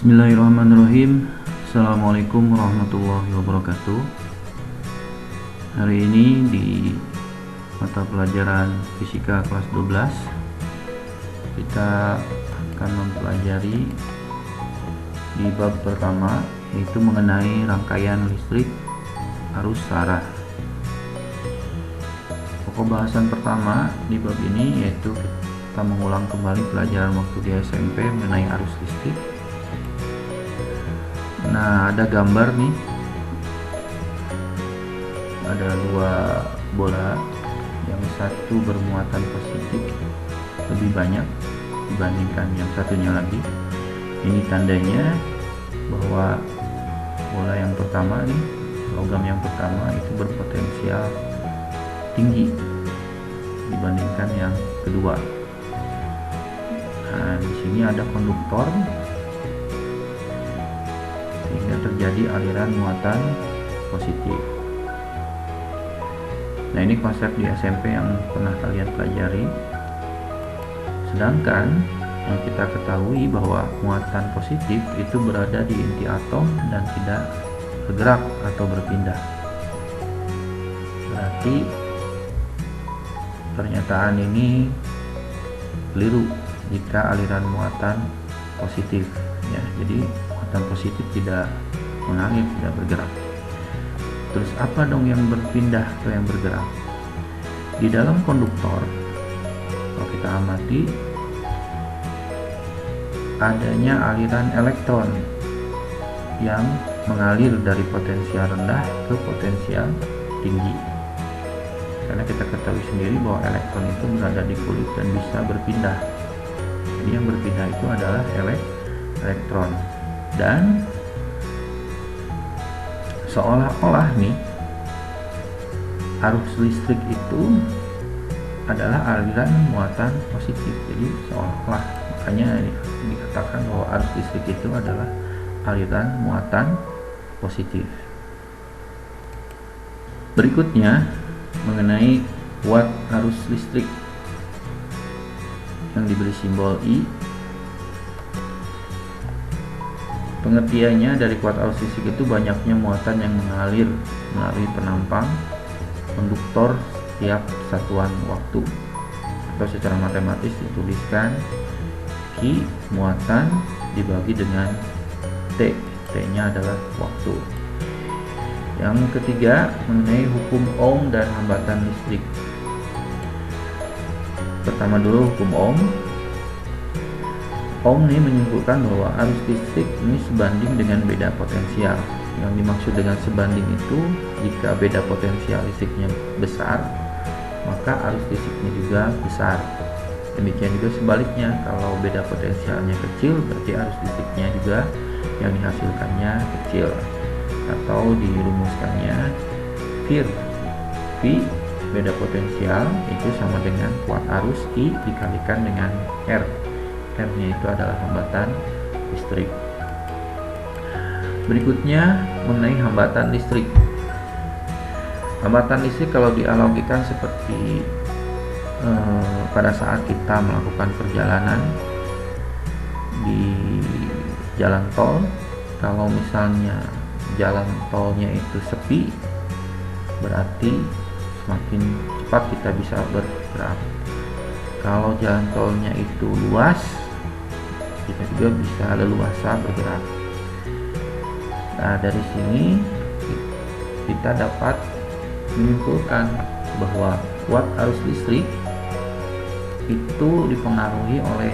Bismillahirrahmanirrahim. Assalamualaikum warahmatullahi wabarakatuh. Hari ini di mata pelajaran fisika kelas 12 kita akan mempelajari di bab pertama, yaitu mengenai rangkaian listrik arus arah. Pokok bahasan pertama di bab ini yaitu kita mengulang kembali pelajaran waktu di SMP mengenai arus listrik. Nah, ada gambar nih, ada dua bola, yang satu bermuatan positif lebih banyak dibandingkan yang satunya lagi. Ini tandanya bahwa bola yang pertama nih, logam yang pertama itu berpotensial tinggi dibandingkan yang kedua. Nah, di sini ada konduktor sehingga terjadi aliran muatan positif. Nah, ini konsep di SMP yang pernah kalian pelajari. Sedangkan yang kita ketahui bahwa muatan positif itu berada di inti atom dan tidak bergerak atau berpindah. Berarti pernyataan ini keliru jika aliran muatan positif, ya. Jadi muatan positif tidak mengalir, tidak bergerak. Terus apa dong yang berpindah atau yang bergerak? Di dalam konduktor, kalau kita amati, adanya aliran elektron yang mengalir dari potensial rendah ke potensial tinggi. Karena kita ketahui sendiri bahwa elektron itu berada di kulit dan bisa berpindah. Jadi yang berpindah itu adalah elektron. Dan seolah-olah nih arus listrik itu adalah aliran muatan positif. Jadi seolah-olah, makanya dikatakan bahwa arus listrik itu adalah aliran muatan positif. Berikutnya mengenai watt arus listrik yang diberi simbol I. Pengertiannya, dari kuat arus listrik itu banyaknya muatan yang mengalir melalui penampang konduktor setiap satuan waktu, atau secara matematis dituliskan Q muatan dibagi dengan T. T-nya adalah waktu. Yang ketiga mengenai hukum Ohm dan hambatan listrik. Pertama dulu hukum Ohm. Ohm ini menyimpulkan bahwa arus listrik ini sebanding dengan beda potensial. Yang dimaksud dengan sebanding itu, jika beda potensial listriknya besar, maka arus listriknya juga besar. Demikian juga sebaliknya, kalau beda potensialnya kecil, berarti arus listriknya juga yang dihasilkannya kecil. Atau dirumuskannya V beda potensial itu sama dengan kuat arus I dikalikan dengan R. R-nya itu adalah hambatan listrik. Berikutnya mengenai hambatan listrik. Hambatan listrik kalau dianalogikan seperti pada saat kita melakukan perjalanan di jalan tol. Kalau misalnya jalan tolnya itu sepi, berarti semakin cepat kita bisa bergerak. Kalau jalan tolnya itu luas, kita juga bisa leluasa bergerak. Nah, dari sini kita dapat menyimpulkan bahwa kuat arus listrik itu dipengaruhi oleh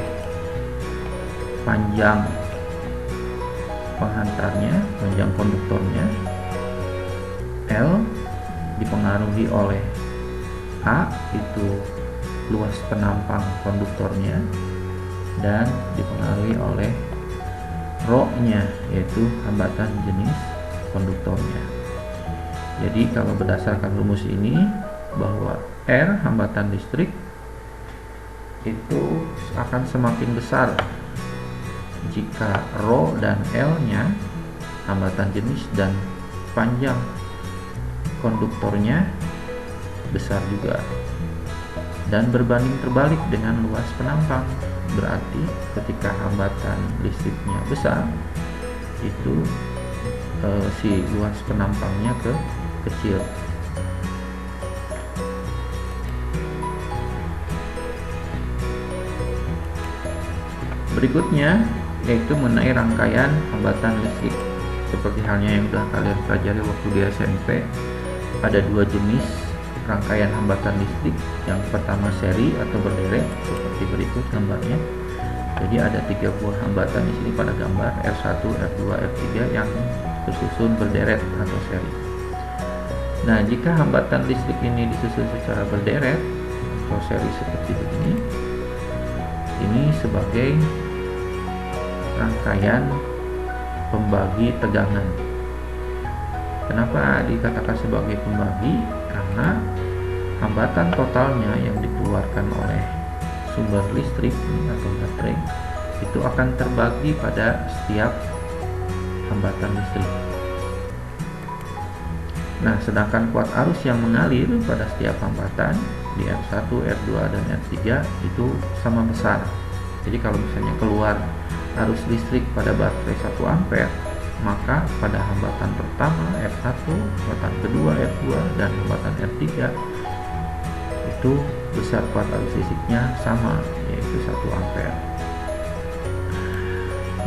panjang penghantarnya, panjang konduktornya. L dipengaruhi oleh A, itu luas penampang konduktornya, dan dipengaruhi oleh ρ-nya, yaitu hambatan jenis konduktornya. Jadi kalau berdasarkan rumus ini, bahwa R hambatan listrik itu akan semakin besar jika ρ dan L-nya, hambatan jenis dan panjang konduktornya, besar juga. Dan berbanding terbalik dengan luas penampang. Berarti ketika hambatan listriknya besar, itu si luas penampangnya kecil. Berikutnya yaitu mengenai rangkaian hambatan listrik. Seperti halnya yang sudah kalian pelajari waktu di SMP, ada dua jenis rangkaian hambatan listrik. Yang pertama seri atau berderet seperti berikut gambarnya. Jadi ada 3 buah hambatan di sini pada gambar R1, R2, R3 yang tersusun berderet atau seri. Nah, jika hambatan listrik ini disusun secara berderet atau seri seperti begini, ini sebagai rangkaian pembagi tegangan. Kenapa dikatakan sebagai pembagi? Karena hambatan totalnya yang dikeluarkan oleh sumber listrik atau baterai itu akan terbagi pada setiap hambatan listrik. Nah, sedangkan kuat arus yang mengalir pada setiap hambatan di R1, R2, dan R3 itu sama besar. Jadi kalau misalnya keluar arus listrik pada baterai 1 ampere, maka pada hambatan pertama R1, hambatan kedua R2, dan hambatan R3 itu besar kuat arus listriknya sama, yaitu 1 ampere.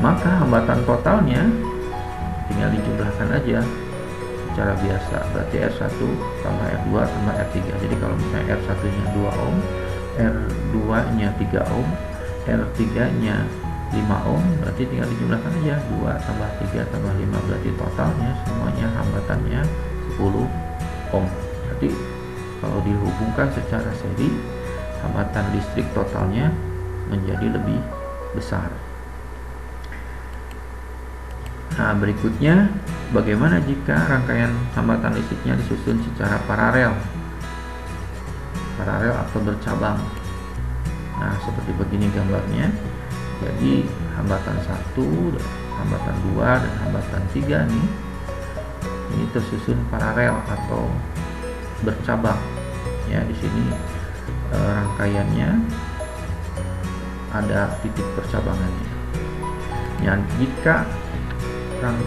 Maka hambatan totalnya tinggal dijumlahkan aja secara biasa, berarti R1 tambah R2 tambah R3. Jadi kalau misalnya R1 nya 2 ohm, R2 nya 3 ohm, R3 nya 5 ohm, berarti tinggal dijumlahkan aja 2 tambah 3 tambah 5, berarti totalnya semuanya hambatannya 10 ohm. Berarti kalau dihubungkan secara seri, hambatan listrik totalnya menjadi lebih besar. Nah, berikutnya bagaimana jika rangkaian hambatan listriknya disusun secara paralel atau bercabang. Nah, seperti begini gambarnya. Jadi hambatan 1, hambatan 2, dan hambatan 3 nih, ini tersusun paralel atau bercabang. Ya, di sini rangkaiannya ada titik percabangannya. Ya, jika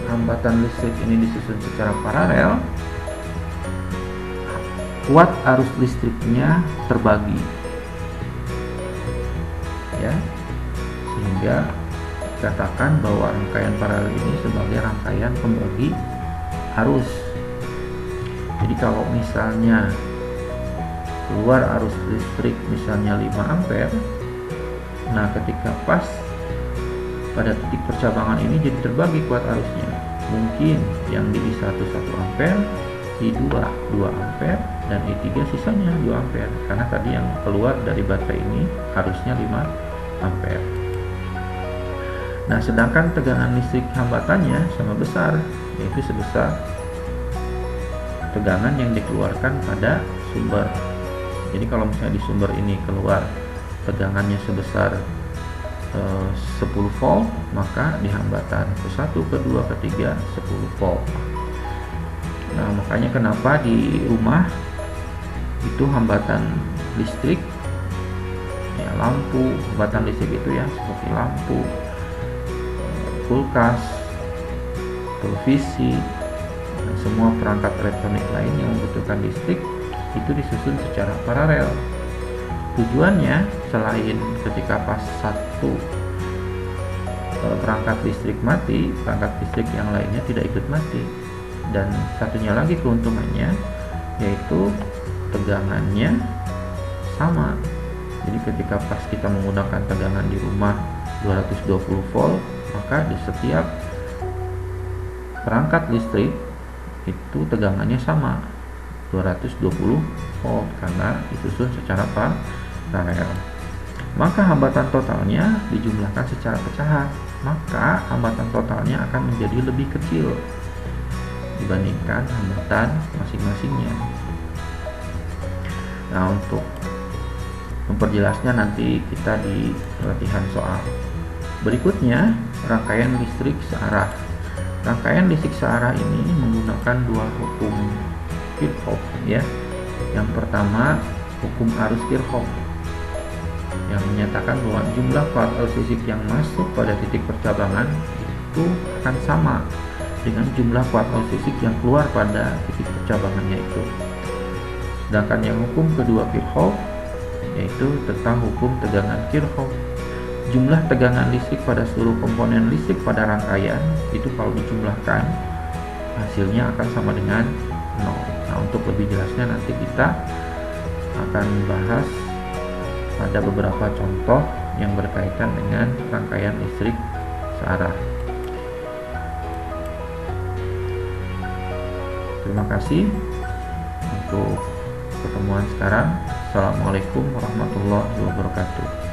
hambatan listrik ini disusun secara paralel, kuat arus listriknya terbagi, ya, sehingga dikatakan bahwa rangkaian paralel ini sebagai rangkaian pembagi arus. Jadi kalau misalnya keluar arus listrik misalnya 5 ampere, nah ketika pas pada titik percabangan ini jadi terbagi kuat arusnya. Mungkin yang di I1 1 ampere, I2 2 ampere, dan I3 sisanya 2 ampere. Karena tadi yang keluar dari baterai ini arusnya 5 ampere. Nah, sedangkan tegangan listrik hambatannya sama besar, yaitu sebesar tegangan yang dikeluarkan pada sumber. Jadi kalau misalnya di sumber ini keluar tegangannya sebesar 10 volt, maka di hambatan ke-1, ke-2, ke-3 10 volt. Nah, makanya kenapa di rumah itu hambatan listrik, ya lampu, hambatan listrik itu ya seperti lampu, kulkas, televisi, dan semua perangkat elektronik lain yang membutuhkan listrik itu disusun secara paralel. Tujuannya selain ketika pas satu perangkat listrik mati, perangkat listrik yang lainnya tidak ikut mati. Dan satunya lagi keuntungannya yaitu tegangannya sama. Jadi ketika pas kita menggunakan tegangan di rumah 220 volt, maka di setiap perangkat listrik itu tegangannya sama 220 volt karena disusun secara paralel. Maka hambatan totalnya dijumlahkan secara pecahan, maka hambatan totalnya akan menjadi lebih kecil dibandingkan hambatan masing-masingnya. Nah, untuk memperjelasnya nanti kita di latihan soal berikutnya. Rangkaian listrik searah. Rangkaian listrik searah ini menggunakan dua hukum Kirchhoff, ya. Yang pertama hukum arus Kirchhoff yang menyatakan bahwa jumlah kuat arus listrik yang masuk pada titik percabangan itu akan sama dengan jumlah kuat arus listrik yang keluar pada titik percabangannya itu. Sedangkan yang hukum kedua Kirchhoff yaitu tentang hukum tegangan Kirchhoff. Jumlah tegangan listrik pada seluruh komponen listrik pada rangkaian itu kalau dijumlahkan hasilnya akan sama dengan 0. Nah, untuk lebih jelasnya nanti kita akan bahas pada beberapa contoh yang berkaitan dengan rangkaian listrik searah. Terima kasih untuk pertemuan sekarang. Assalamualaikum warahmatullahi wabarakatuh.